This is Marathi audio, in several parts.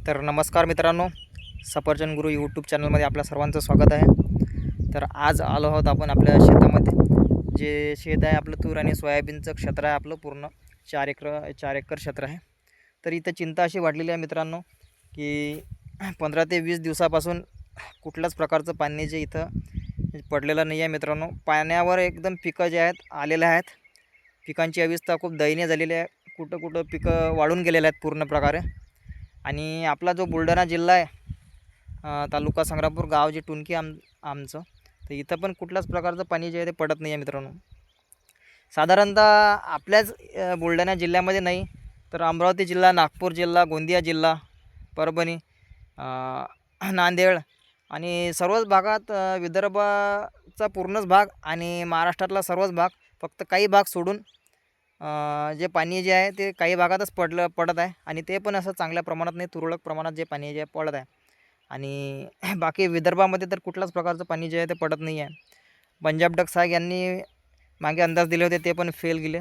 तर नमस्कार मित्रांनो, सफरचंद गुरु यूट्यूब चॅनलमध्ये आपल्या सर्वांचं स्वागत आहे. तर आज आलो आहोत आपण आपल्या शेतामध्ये. जे शेत आहे आपलं तूर आणि सोयाबीनचं क्षेत्र आहे आपलं पूर्ण 4 एकर क्षेत्र आहे. तर इथं चिंता अशी वाढलेली आहे मित्रांनो की 15 ते 20 दिवसापासून कुठल्याच प्रकारचं पाणी जे इथं पडलेलं नाही आहे मित्रांनो. पाण्यावर एकदम पिकं जे आहेत आलेले आहेत. पिकांची अवस्था खूप दयनीय झालेली आहे. कुठं कुठं पिकं वाळून गेलेले आहेत पूर्ण प्रकारे. आणि आपला जो बुलढाणा जिल्हा आहे, तालुका संग्रामपूर, गाव जे टुनकी आमचं, तर इथं पण कुठल्याच प्रकारचं पाणी जे आहे ते पडत नाही आहे मित्रांनो. साधारणतः आपल्याच बुलढाणा जिल्ह्यामध्ये नाही तर अमरावती जिल्हा, नागपूर जिल्हा, गोंदिया जिल्हा, परभणी, नांदेड आणि सर्वच भागात, विदर्भाचा पूर्णच भाग आणि महाराष्ट्रातला सर्वच भाग, फक्त काही भाग सोडून जे पाणी जे आहे ते काही भागातच पडत आहे. आणि ते पण असं चांगल्या प्रमाणात नाही, तुरळक प्रमाणात जे पाणी जे आहे पडत आहे. आणि बाकी विदर्भामध्ये तर कुठल्याच प्रकारचं पाणी जे आहे ते पडत नाही आहे. पंजाब डक साहेब यांनी मागे अंदाज दिले होते, ते पण फेल गेले.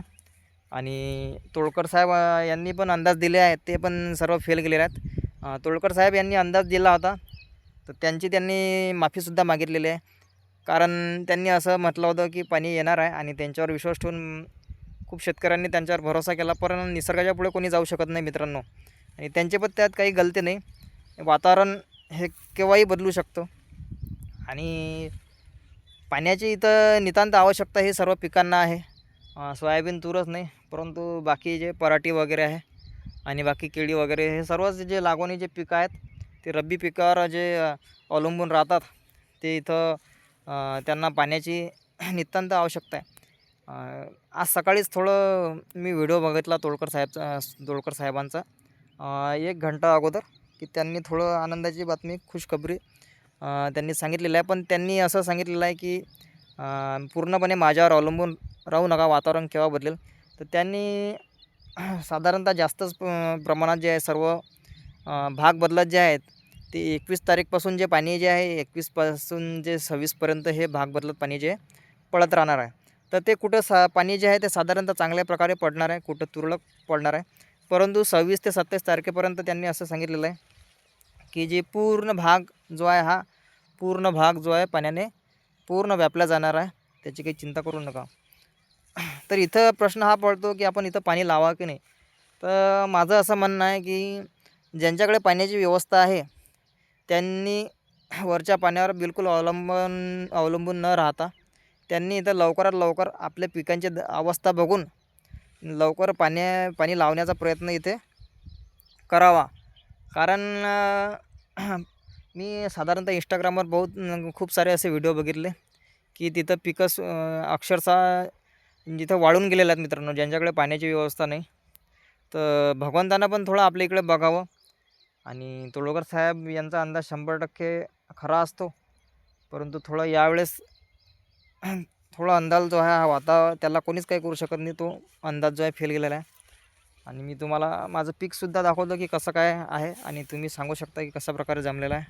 आणि तोडकर साहेब यांनी पण अंदाज दिले आहेत, ते पण सर्व फेल गेलेले आहेत. तोडकर साहेब यांनी अंदाज दिला होता तर त्यांनी माफीसुद्धा मागितलेली आहे. कारण त्यांनी असं म्हटलं होतं की पाणी येणार आहे आणि त्यांच्यावर विश्वास ठेवून खूप शेतकऱ्यांनी त्यांच्यावर भरोसा केला. पण निसर्गाच्या पुढे कोणी जाऊ शकत नाही मित्रांनो. आणि त्यांचे पण त्यात काही गलती नाही. वातावरण हे केव्हाही बदलू शकतं आणि पाण्याची इथं नितांत आवश्यकता ही सर्व पिकांना आहे. सोयाबीन तूरच नाही परंतु बाकी जे पराठी वगैरे आहे आणि बाकी केळी वगैरे, हे सर्वच जे लागवणीचे पिकं आहेत ते रब्बी पिकावर जे अवलंबून राहतात, ते इथं त्यांना पाण्याची नितांत आवश्यकता आहे. आज सकाळीच थोडं मी व्हिडिओ बघितला तोडकर साहेबांचा 1 घंटा अगोदर, की त्यांनी थोडं आनंदाची बातमी, खुशखबरी त्यांनी सांगितलेलं आहे. पण त्यांनी असं सांगितलेलं आहे की पूर्णपणे माझ्यावर अवलंबून राहू नका, वातावरण केव्हा बदलेल. तर त्यांनी साधारणतः जास्तच प्रमाणात जे आहे सर्व भाग बदलत जे आहेत ते 21 तारीखपासून जे पाणी जे आहे, 21 पासून जे 26पर्यंत हे भाग बदलत पाणी जे पडत राहणार आहे. तर ते कुठं पाणी जे आहे ते साधारणतः चांगल्या प्रकारे पडणार आहे, कुठं तुरळक पडणार आहे. परंतु 26 ते 27 तारखेपर्यंत त्यांनी असं सांगितलेलं आहे की जे पूर्ण भाग जो आहे, हा पूर्ण भाग जो आहे पाण्याने पूर्ण व्यापला जाणार आहे. त्याची काही चिंता करू नका. तर इथं प्रश्न हा पडतो की आपण इथं पाणी लावा की नाही. तर माझं असं म्हणणं आहे की ज्यांच्याकडे पाण्याची व्यवस्था आहे त्यांनी वरच्या पाण्यावर बिलकुल अवलंबून न राहता त्यांनी इथं लवकरात लवकर आपल्या पिकांची अवस्था बघून लवकर पाणी लावण्याचा प्रयत्न इथे करावा. कारण मी साधारणतः इंस्टाग्रामवर खूप सारे असे व्हिडिओ बघितले की तिथं पिकं अक्षरशः जिथं वाळून गेलेले आहेत मित्रांनो, ज्यांच्याकडे पाण्याची व्यवस्था नाही. तर भगवंतानं पण थोडं आपल्या इकडे बघावं. आणि तोडकर साहेब यांचा अंदाज 100% खरा असतो, परंतु थोडं यावेळेस थोडा अंदाज जो आहे हा त्याला कोणीच काही करू शकत नाही. तो अंदाज जो आहे फेल गेलेला आहे. आणि मी तुम्हाला माझं पीकसुद्धा दाखवलं की कसं काय आहे आणि तुम्ही सांगू शकता की कशा प्रकारे जमलेलं आहे.